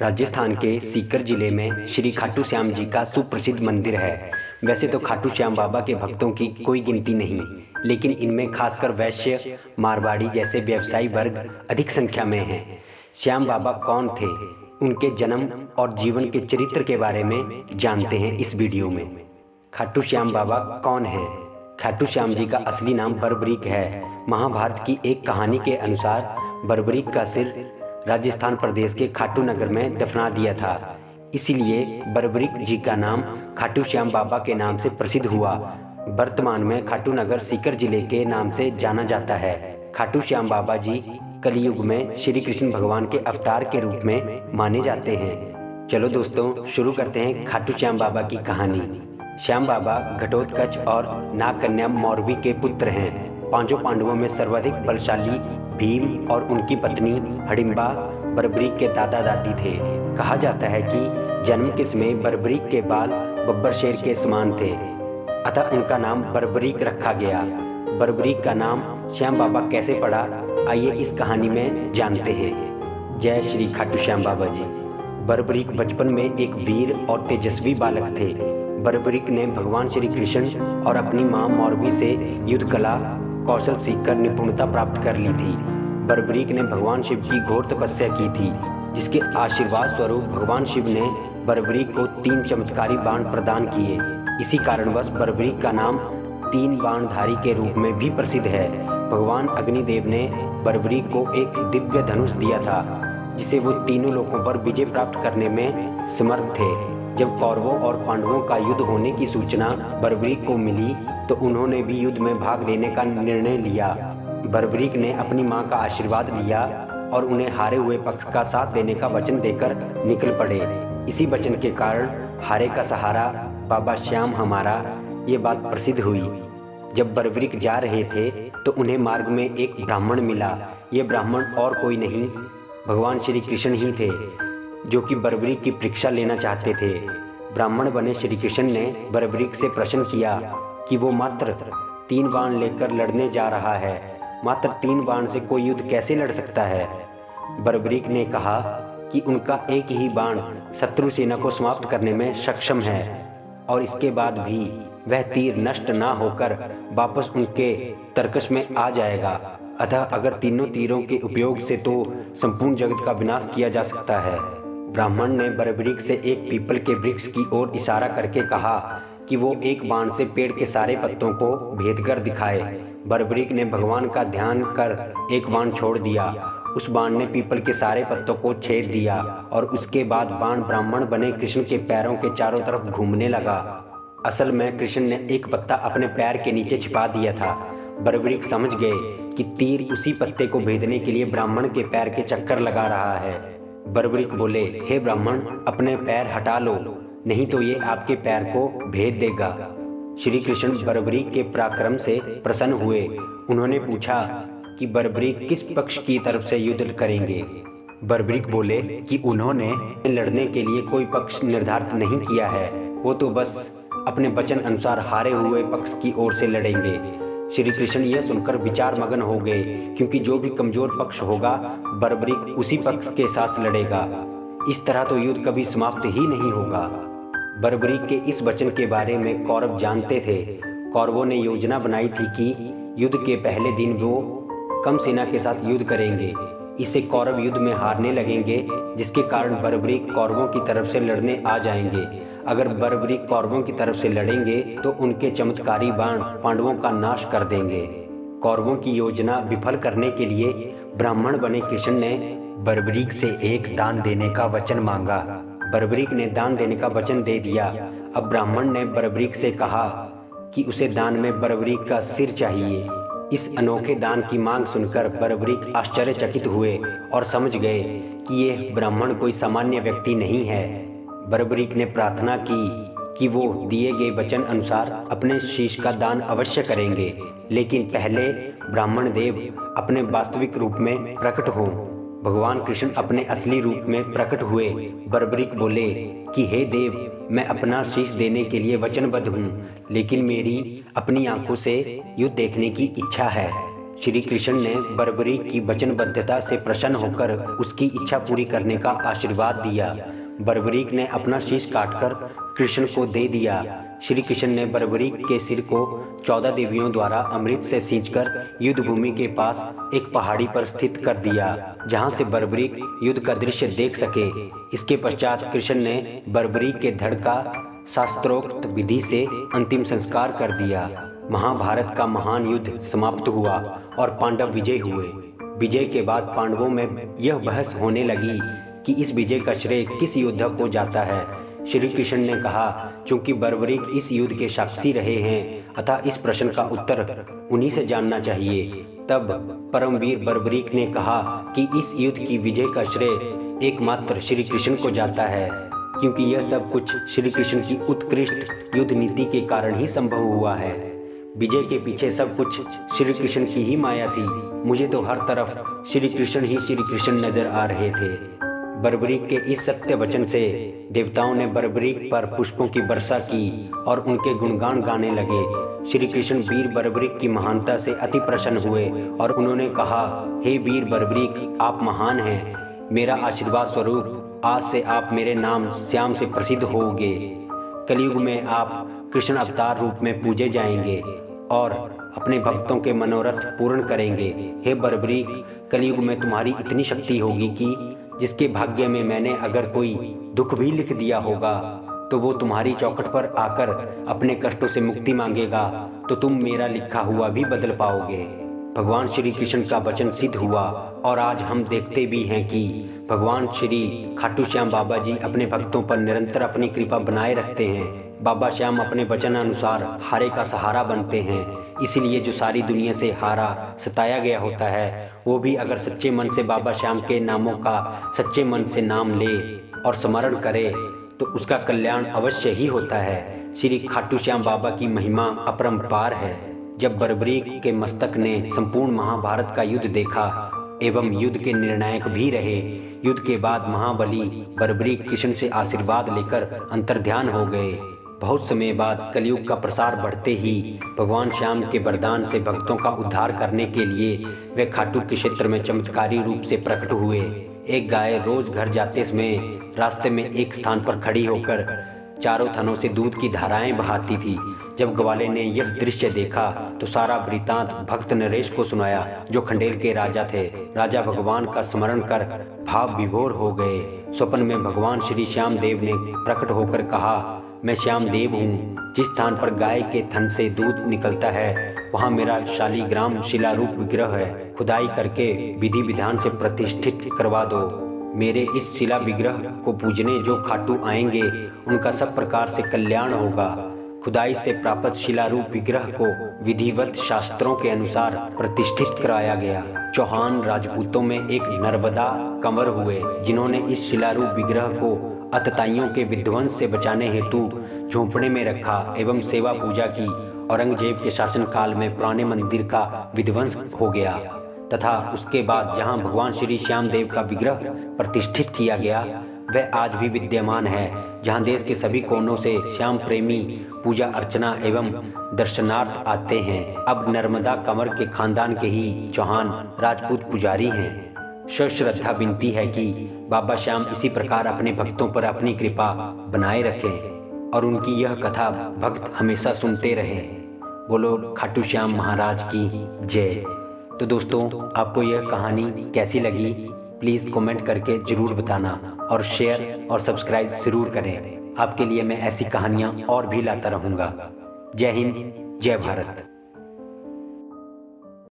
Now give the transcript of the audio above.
राजस्थान के सीकर जिले में श्री खाटू श्याम जी का सुप्रसिद्ध मंदिर है। वैसे तो खाटू श्याम बाबा के भक्तों की कोई गिनती नहीं, लेकिन इनमें खासकर वैश्य, मारवाड़ी जैसे व्यवसायी वर्ग अधिक संख्या में हैं। श्याम बाबा कौन थे, उनके जन्म और जीवन के चरित्र के बारे में जानते हैं इस वीडियो में। खाटू श्याम बाबा कौन है? खाटू श्याम जी का असली नाम बर्बरीक है। महाभारत की एक कहानी के अनुसार बर्बरीक का सिर राजस्थान प्रदेश के खाटू नगर में दफना दिया था, इसीलिए बर्बरीक जी का नाम खाटू श्याम बाबा के नाम से प्रसिद्ध हुआ। वर्तमान में खाटू नगर सीकर जिले के नाम से जाना जाता है। खाटू श्याम बाबा जी कलयुग में श्री कृष्ण भगवान के अवतार के रूप में माने जाते हैं। चलो दोस्तों, शुरू करते हैं खाटू श्याम बाबा की कहानी। श्याम बाबा घटोत्कच और नागकन्या मौरवी के पुत्र हैं। पांचों पांडवों में सर्वाधिक बलशाली भीम और उनकी पत्नी हडिम्बा बर्बरीक के दादा दादी थे। कहा जाता है कि जन्म के समय बर्बरीक के बाल बब्बर शेर के समान थे, अतः उनका नाम बर्बरीक रखा गया। बर्बरीक का नाम श्याम बाबा कैसे पड़ा, आइए इस कहानी में जानते हैं। जय श्री खाटू श्याम बाबा जी। बर्बरीक बचपन में एक वीर और तेजस्वी बालक थे। बर्बरीक ने भगवान श्री कृष्ण और अपनी मां मौरवी से युद्ध कला कौशल सीखकर निपुणता प्राप्त कर ली थी। बर्बरीक ने भगवान शिव की घोर तपस्या की थी, जिसके आशीर्वाद स्वरूप भगवान शिव ने बर्बरीक को 3 चमत्कारी बाण प्रदान किए। इसी कारणवश बर्बरीक का नाम 3 बाणधारी के रूप में भी प्रसिद्ध है। भगवान अग्निदेव ने बर्बरीक को एक दिव्य धनुष दिया था, जिसे वो तीनों लोकों पर विजय प्राप्त करने में समर्थ थे। जब कौरवों और पांडवों का युद्ध होने की सूचना बर्बरीक को मिली, तो उन्होंने भी युद्ध में भाग लेने का निर्णय लिया। बर्बरीक ने अपनी मां का आशीर्वाद लिया और उन्हें हारे हुए पक्ष का साथ देने का वचन देकर निकल पड़े। इसी वचन के कारण हारे का सहारा बाबा श्याम हमारा, ये बात प्रसिद्ध हुई। जब बर्बरीक जा रहे थे तो उन्हें मार्ग में एक ब्राह्मण मिला। ये ब्राह्मण और कोई नहीं, भगवान श्री कृष्ण ही थे, जो कि बर्बरीक की परीक्षा लेना चाहते थे। ब्राह्मण बने श्री कृष्ण ने बर्बरीक से प्रश्न किया कि वो मात्र 3 बाण लेकर लड़ने जा रहा है। मात्र 3 बाण से कोई युद्ध कैसे लड़ सकता है? बर्बरीक ने कहा कि उनका एक ही बाण शत्रु सेना को समाप्त करने में सक्षम है, और इसके बाद भी वह तीर नष्ट ना होकर वापस उनके तरकश में आ जाएगा। अतः अगर तीनों तीरों के उपयोग से तो संपूर्ण जगत का विनाश किया जा सकता है। ब्राह्मण ने बर्बरीक से एक पीपल के वृक्ष की ओर इशारा करके कहा कि वो एक बाण से पेड़ के सारे पत्तों को भेद कर दिखाए। बर्बरीक ने भगवान का ध्यान कर एक बाण छोड़ दिया। उस बाण ने पीपल के सारे पत्तों को छेद दिया, और उसके बाद बाण ब्राह्मण बने कृष्ण के पैरों के चारों तरफ घूमने लगा। असल में कृष्ण ने एक पत्ता अपने पैर के नीचे छिपा दिया था। बर्बरीक समझ गए कि तीर उसी पत्ते को भेदने के लिए ब्राह्मण के पैर के चक्कर लगा रहा है। बर्बरीक बोले, हे ब्राह्मण, अपने पैर हटा लो, नहीं तो ये आपके पैर को भेद देगा। श्री कृष्ण बर्बरीक के पराक्रम से प्रसन्न हुए। उन्होंने पूछा कि बर्बरीक किस पक्ष की तरफ से युद्ध करेंगे। बर्बरीक बोले कि उन्होंने लड़ने के लिए कोई पक्ष निर्धारित नहीं किया है, वो तो बस अपने वचन अनुसार हारे हुए पक्ष की ओर से लड़ेंगे। श्री कृष्ण यह सुनकर विचार मगन हो गए, क्योंकि जो भी कमजोर पक्ष होगा बर्बरीक उसी पक्ष के साथ लड़ेगा। इस तरह तो युद्ध कभी समाप्त ही नहीं होगा। बर्बरीक के इस वचन के बारे में कौरव जानते थे। कौरवों ने योजना बनाई थी कि युद्ध के पहले दिन वो कम सेना के साथ युद्ध करेंगे। इससे कौरव युद्ध में हारने लगेंगे, जिसके कारण बर्बरीक कौरवों की तरफ से लड़ने आ जाएंगे। अगर बर्बरीक कौरवों की तरफ से लड़ेंगे तो उनके चमत्कारी बाण पांडवों का नाश कर देंगे। कौरवों की योजना विफल करने के लिए ब्राह्मण बने कृष्ण ने बर्बरीक से एक दान देने का वचन मांगा। बर्बरीक ने दान देने का वचन दे दिया। अब ब्राह्मण ने बर्बरीक से कहा कि उसे दान में बर्बरीक का सिर चाहिए। इस अनोखे दान की मांग सुनकर बर्बरीक आश्चर्यचकित हुए और समझ गए कि यह ब्राह्मण कोई सामान्य व्यक्ति नहीं है। बर्बरीक ने प्रार्थना की कि वो दिए गए वचन अनुसार अपने शीश का दान अवश्य करेंगे, लेकिन पहले ब्राह्मण देव अपने वास्तविक रूप में प्रकट हों। भगवान कृष्ण अपने असली रूप में प्रकट हुए। बर्बरीक बोले कि हे देव, मैं अपना शीश देने के लिए वचनबद्ध हूँ, लेकिन मेरी अपनी आंखों से युद्ध देखने की इच्छा है। श्री कृष्ण ने बर्बरीक की वचनबद्धता से प्रसन्न होकर उसकी इच्छा पूरी करने का आशीर्वाद दिया। बर्बरीक ने अपना शीश काटकर कृष्ण को दे दिया। श्री कृष्ण ने बर्बरीक के सिर को 14 देवियों द्वारा अमृत से सींचकर युद्ध भूमि के पास एक पहाड़ी पर स्थित कर दिया, जहां से बर्बरीक युद्ध का दृश्य देख सके। इसके पश्चात कृष्ण ने बर्बरीक के धड़ का शास्त्रोक्त विधि से अंतिम संस्कार कर दिया। महाभारत का महान युद्ध समाप्त हुआ और पांडव विजय हुए। विजय के बाद पांडवों में यह बहस होने लगी कि इस विजय का श्रेय किस योद्धा को जाता है। श्री कृष्ण ने कहा, चूंकि बर्बरीक इस युद्ध के साक्षी रहे हैं, अतः इस प्रश्न का उत्तर उन्हीं से जानना चाहिए। तब परमवीर बर्बरीक ने कहा कि इस युद्ध की विजय का श्रेय एकमात्र श्री कृष्ण को जाता है, क्योंकि यह सब कुछ श्री कृष्ण की उत्कृष्ट युद्ध नीति के कारण ही संभव हुआ है। विजय के पीछे सब कुछ श्री कृष्ण की ही माया थी। मुझे तो हर तरफ श्री कृष्ण ही श्री कृष्ण नजर आ रहे थे। बर्बरीक के इस सत्य वचन से देवताओं ने बर्बरीक पर पुष्पों की वर्षा की और उनके गुणगान गाने लगे। श्री कृष्ण वीर बर्बरीक की महानता से अति प्रसन्न हुए और उन्होंने कहा, हे वीर बर्बरीक, आप महान हैं। मेरा आशीर्वाद स्वरूप आज से आप मेरे नाम श्याम से प्रसिद्ध होंगे। कलयुग में आप कृष्ण अवतार रूप में पूजे जाएंगे और अपने भक्तों के मनोरथ पूर्ण करेंगे। हे बर्बरीक, कलयुग में तुम्हारी इतनी शक्ति होगी कि जिसके भाग्य में मैंने अगर कोई दुख भी लिख दिया होगा तो वो तुम्हारी चौखट पर आकर अपने कष्टों से मुक्ति मांगेगा, तो तुम मेरा लिखा हुआ भी बदल पाओगे। भगवान श्री कृष्ण का वचन सिद्ध हुआ और आज हम देखते भी हैं कि भगवान श्री खाटू श्याम बाबा जी अपने भक्तों पर निरंतर अपनी कृपा बनाए रखते हैं। बाबा श्याम अपने वचन अनुसार हारे का सहारा बनते हैं। इसीलिए जो सारी दुनिया से हारा सताया गया होता है, वो भी अगर सच्चे मन से बाबा श्याम के नामों का सच्चे मन से नाम ले और स्मरण करे तो उसका कल्याण अवश्य ही होता है। श्री खाटू श्याम बाबा की महिमा अपरंपार है। जब बर्बरीक के मस्तक ने संपूर्ण महाभारत का युद्ध देखा एवं युद्ध के निर्णायक भी रहे, युद्ध के बाद महाबली बर्बरीक कृष्ण से आशीर्वाद लेकर अंतर्ध्यान हो गए। बहुत समय बाद कलयुग का प्रसार बढ़ते ही भगवान श्याम के वरदान से भक्तों का उद्धार करने के लिए वे खाटू के क्षेत्र में चमत्कारी रूप से प्रकट हुए। एक गाय रोज घर जाते समय रास्ते में एक स्थान पर खड़ी होकर चारों थनों से दूध की धाराएं बहाती थी। जब ग्वाले ने यह दृश्य देखा तो सारा वृतांत भक्त नरेश को सुनाया, जो खंडेल के राजा थे। राजा भगवान का स्मरण कर भाव विभोर हो गए। स्वप्न में भगवान श्री श्याम देव ने प्रकट होकर कहा, मैं श्याम देव हूँ। जिस स्थान पर गाय के थन से दूध निकलता है वहाँ मेरा शालीग्राम शिलारूप विग्रह है। खुदाई करके विधि विधान से प्रतिष्ठित करवा दो। मेरे इस शिला विग्रह को पूजने जो खाटू आएंगे उनका सब प्रकार से कल्याण होगा। खुदाई से प्राप्त शिलारूप विग्रह को विधिवत शास्त्रों के अनुसार प्रतिष्ठित कराया गया। चौहान राजपूतों में एक नर्मदा कंवर हुए, जिन्होंने इस शिलारूप विग्रह को अतताइयों के विध्वंस से बचाने हेतु झोंपड़े में रखा एवं सेवा पूजा की। औरंगजेब के शासनकाल में पुराने मंदिर का विध्वंस हो गया तथा उसके बाद जहां भगवान श्री श्याम देव का विग्रह प्रतिष्ठित किया गया वह आज भी विद्यमान है, जहां देश के सभी कोनों से श्याम प्रेमी पूजा अर्चना एवं दर्शनार्थ आते हैं। अब नर्मदा कंवर के खानदान के ही चौहान राजपूत पुजारी हैं। सश्रद्धा विनती है कि बाबा श्याम इसी प्रकार अपने भक्तों पर अपनी कृपा बनाए रखें और उनकी यह कथा भक्त हमेशा सुनते रहें। बोलो खाटू श्याम महाराज की जय। तो दोस्तों, आपको यह कहानी कैसी लगी प्लीज़ कमेंट करके ज़रूर बताना और शेयर और सब्सक्राइब ज़रूर करें। आपके लिए मैं ऐसी कहानियाँ और भी लाता रहूँगा। जय हिंद, जय भारत।